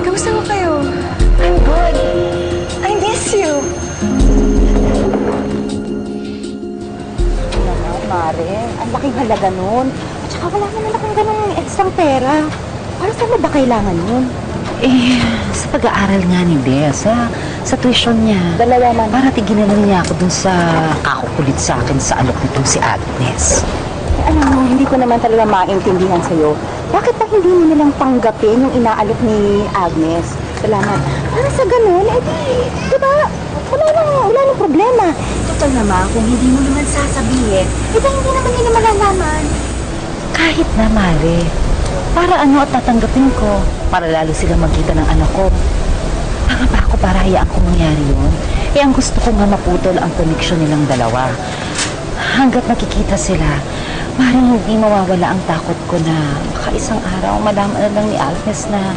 Kamusta mo kayo? I'm good. I miss you. Naman, Mare. Ang laking halaga nun. At saka wala naman akong ganung ekstrang pera. Para saan mo ba kailangan yun? Sa pag-aaral nga ni Des, sa tuition niya. Dalawa man. Para tigilan niya ako dun sa kakukulit sa akin sa alok nitong si Agnes. Alam mo, hindi ko naman talaga maintindihan sa'yo. Bakit ba hindi mo nilang tanggapin yung inaalok ni Agnes? Salamat. Para sa ganun, diba, wala nang problema. Total naman, kung hindi mo naman sasabihin, hindi naman nila malalaman. Kahit na, Mare. Para ano at tatanggapin ko? Para lalo silang magkita ng anak ko. Tanga ba ako para hayaan kong mangyari yun? Ang gusto ko nga maputol ang connection nilang dalawa. Hanggat nakikita sila, maring hindi mawawala ang takot ko na baka isang araw malaman na lang ni Agnes na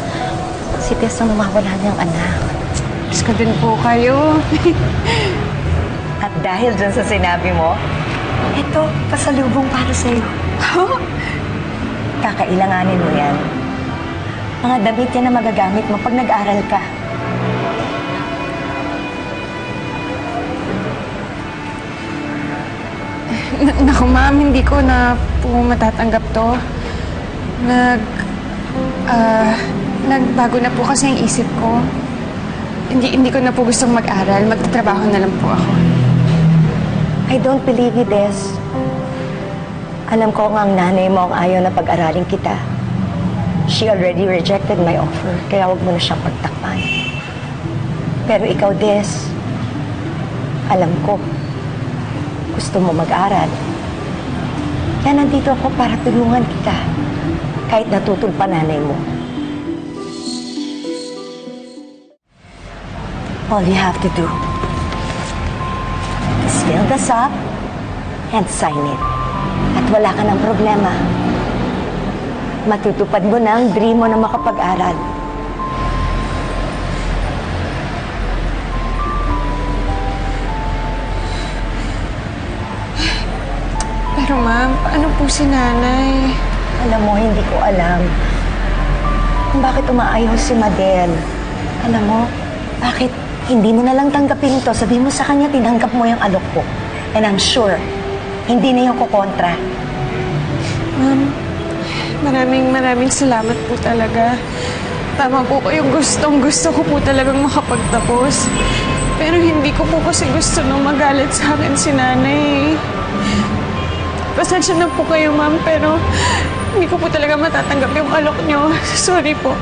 si Tess ang nawawala niyang anak. Miss ko din po kayo. At dahil dyan sa sinabi mo, ito, pasalubong para sa'yo. Kakailanganin mo yan. Mga damit yan na magagamit mo pag nag-aral ka. Naku, ma'am, hindi ko na po matatanggap to. Nagbago na po kasi ang isip ko. Hindi ko na po gustong mag-aral. Magtatrabaho na lang po ako. I don't believe you, Des. Alam ko nga ang nanay mo ang ayaw na pag-aralin kita. She already rejected my offer, kaya huwag mo na siyang pagtakpan. Pero ikaw, Des, alam ko, gusto mo mag-aral. Kaya nandito ako para tulungan kita, kahit natutol pa nanay mo. All you have to do is fill this up and sign it. At wala ka ng problema. Matutupad mo na ang dream mo na makapag-aral. Pero ma'am, paano po si nanay? Alam mo, hindi ko alam kung bakit umaayaw si Madel. Alam mo, bakit hindi mo na lang tanggapin ito? Sabi mo sa kanya, tinanggap mo yung alok ko. And I'm sure, hindi na yung kukontra. Ma'am, maraming salamat po talaga. Tama po ko yung gusto ko po talagang makapagtapos. Pero hindi ko po kasi gusto nung magalit sa akin si nanay. Pasensya na po kayo, ma'am, pero hindi ko po talaga matatanggap yung alok nyo. Sorry po.